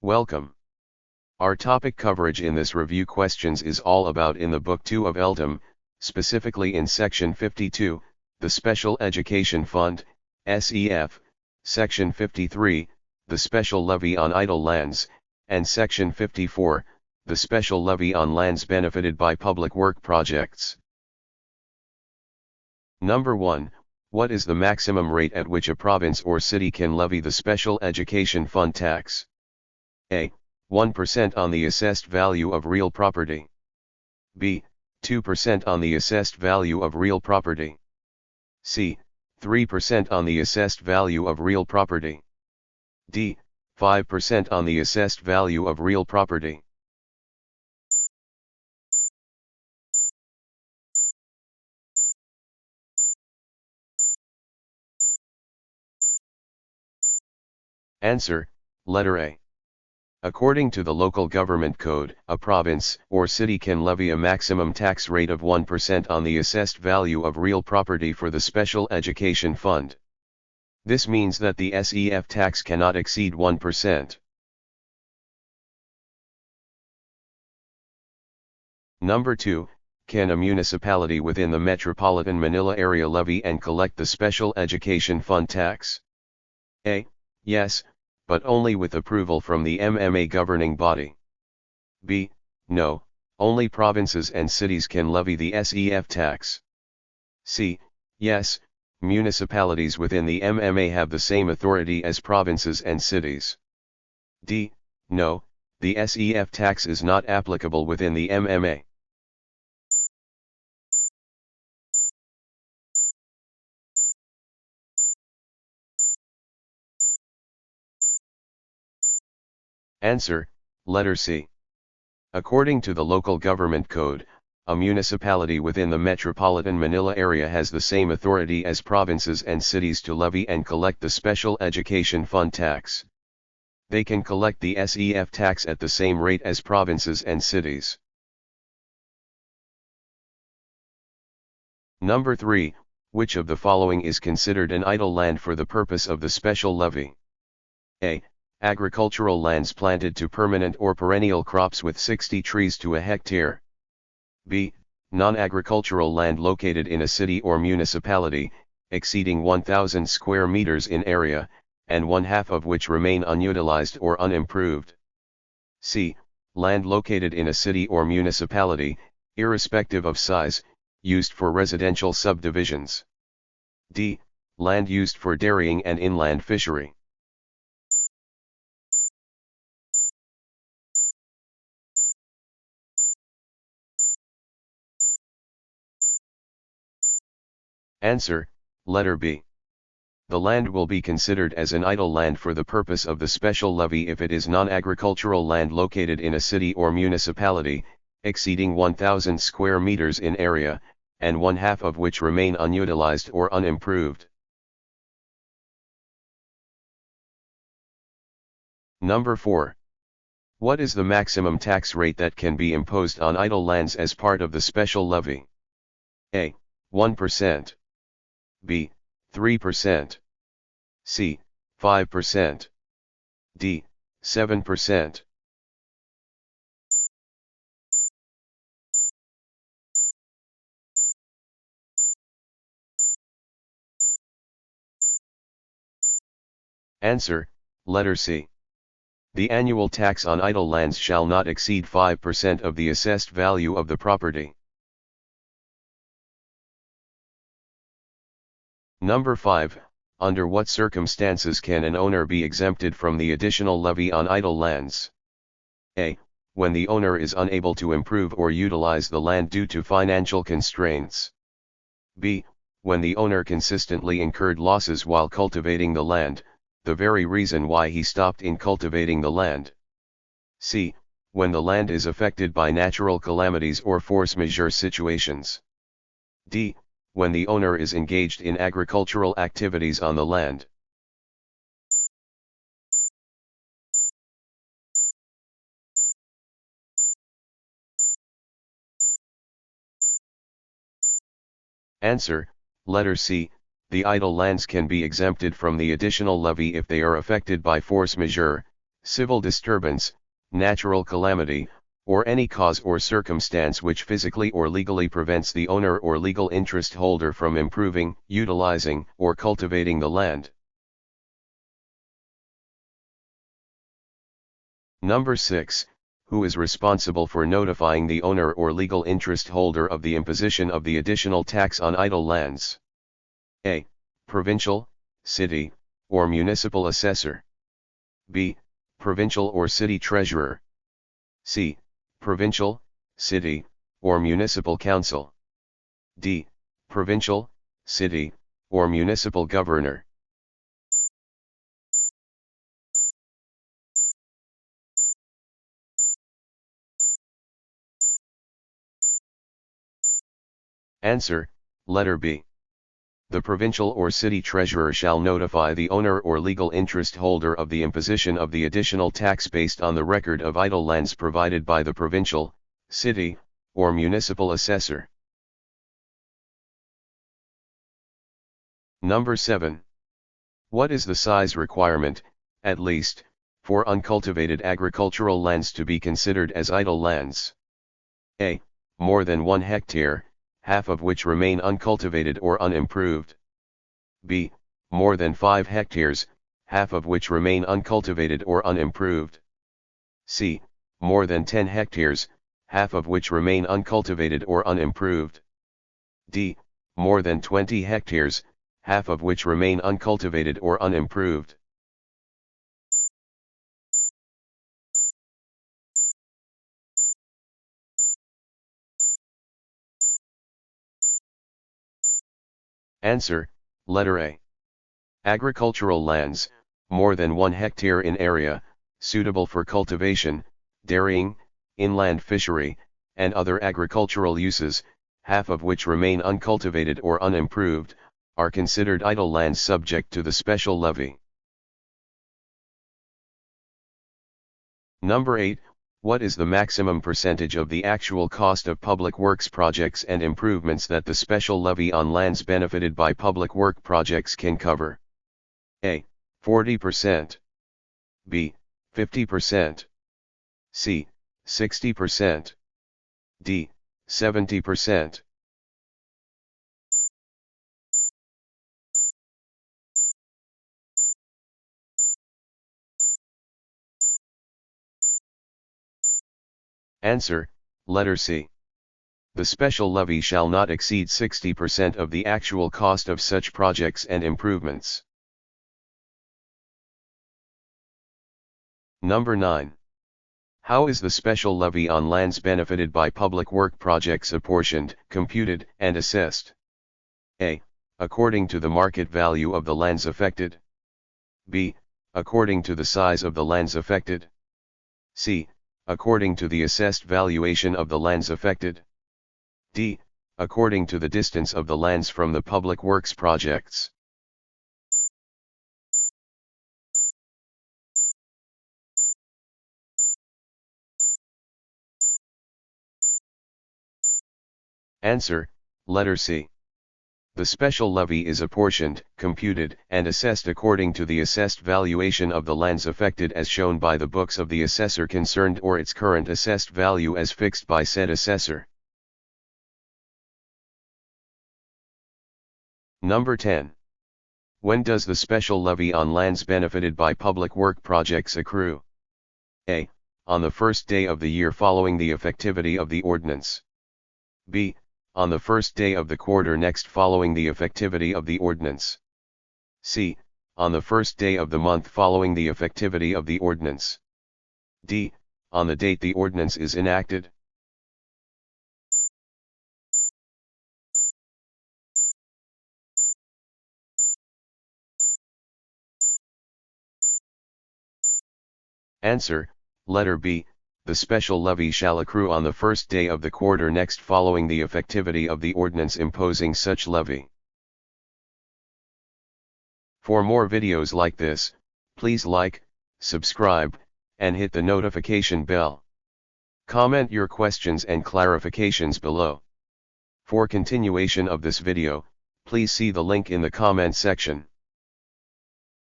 Welcome. Our topic coverage in this review questions is all about in the Book 2 of LTOM, specifically in Section 52, the Special Education Fund, SEF, Section 53, the Special Levy on Idle Lands, and Section 54, the Special Levy on Lands Benefited by Public Work Projects. Number 1. What is the maximum rate at which a province or city can levy the Special Education Fund tax? A. 1% on the assessed value of real property. B. 2% on the assessed value of real property. C. 3% on the assessed value of real property. D. 5% on the assessed value of real property. Answer, letter A. According to the Local Government Code, a province or city can levy a maximum tax rate of 1% on the assessed value of real property for the Special Education Fund. This means that the SEF tax cannot exceed 1%. Number 2, can a municipality within the Metropolitan Manila Area levy and collect the Special Education Fund tax? A. Yes, but only with approval from the MMA governing body. B. No, only provinces and cities can levy the SEF tax. C. Yes, municipalities within the MMA have the same authority as provinces and cities. D. No, the SEF tax is not applicable within the MMA. Answer, letter C. According to the Local Government Code, a municipality within the Metropolitan Manila Area has the same authority as provinces and cities to levy and collect the Special Education Fund tax. They can collect the SEF tax at the same rate as provinces and cities. Number 3, which of the following is considered an idle land for the purpose of the special levy? A. Agricultural lands planted to permanent or perennial crops with 60 trees to a hectare. B. Non-agricultural land located in a city or municipality, exceeding 1,000 square meters in area, and one-half of which remain unutilized or unimproved. C. Land located in a city or municipality, irrespective of size, used for residential subdivisions. D. Land used for dairying and inland fishery. Answer, letter B. The land will be considered as an idle land for the purpose of the special levy if it is non-agricultural land located in a city or municipality, exceeding 1,000 square meters in area, and one-half of which remain unutilized or unimproved. Number 4. What is the maximum tax rate that can be imposed on idle lands as part of the special levy? A. 1%. B. 3%. C. 5%. D. 7%. Answer, letter C. The annual tax on idle lands shall not exceed 5% of the assessed value of the property. Number 5, under what circumstances can an owner be exempted from the additional levy on idle lands? A. When the owner is unable to improve or utilize the land due to financial constraints. B. When the owner consistently incurred losses while cultivating the land, the very reason why he stopped in cultivating the land. C. When the land is affected by natural calamities or force majeure situations. D. When the owner is engaged in agricultural activities on the land. Answer, letter C, the idle lands can be exempted from the additional levy if they are affected by force majeure, civil disturbance, natural calamity, or any cause or circumstance which physically or legally prevents the owner or legal interest holder from improving, utilizing, or cultivating the land. Number 6. Who is responsible for notifying the owner or legal interest holder of the imposition of the additional tax on idle lands? A. Provincial, city, or municipal assessor. B. Provincial or city treasurer. C. Provincial, city, or municipal council. D. Provincial, city, or municipal governor. Answer, letter B. The provincial or city treasurer shall notify the owner or legal interest holder of the imposition of the additional tax based on the record of idle lands provided by the provincial, city, or municipal assessor. Number 7. What is the size requirement, at least, for uncultivated agricultural lands to be considered as idle lands? A. More than 1 hectare, half of which remain uncultivated or unimproved. B. More than 5 hectares, half of which remain uncultivated or unimproved. C. More than 10 hectares, half of which remain uncultivated or unimproved. D. More than 20 hectares, half of which remain uncultivated or unimproved. Answer, letter A. Agricultural lands, more than 1 hectare in area, suitable for cultivation, dairying, inland fishery, and other agricultural uses, half of which remain uncultivated or unimproved, are considered idle lands subject to the special levy. Number 8. What is the maximum percentage of the actual cost of public works projects and improvements that the special levy on lands benefited by public work projects can cover? A. 40%. B. 50%. C. 60%. D. 70%. Answer, letter C. The special levy shall not exceed 60% of the actual cost of such projects and improvements. Number 9. How is the special levy on lands benefited by public work projects apportioned, computed, and assessed? A. According to the market value of the lands affected. B. According to the size of the lands affected. C. According to the assessed valuation of the lands affected. D. According to the distance of the lands from the public works projects. Answer, letter C. The special levy is apportioned, computed, and assessed according to the assessed valuation of the lands affected as shown by the books of the assessor concerned or its current assessed value as fixed by said assessor. Number 10. When does the special levy on lands benefited by public work projects accrue? A. On the first day of the year following the effectivity of the ordinance. B. On the first day of the quarter next following the effectivity of the ordinance. C. On the first day of the month following the effectivity of the ordinance. D. On the date the ordinance is enacted. Answer, letter B. The special levy shall accrue on the first day of the quarter next following the effectivity of the ordinance imposing such levy. For more videos like this, please like, subscribe, and hit the notification bell. Comment your questions and clarifications below. For continuation of this video, please see the link in the comment section.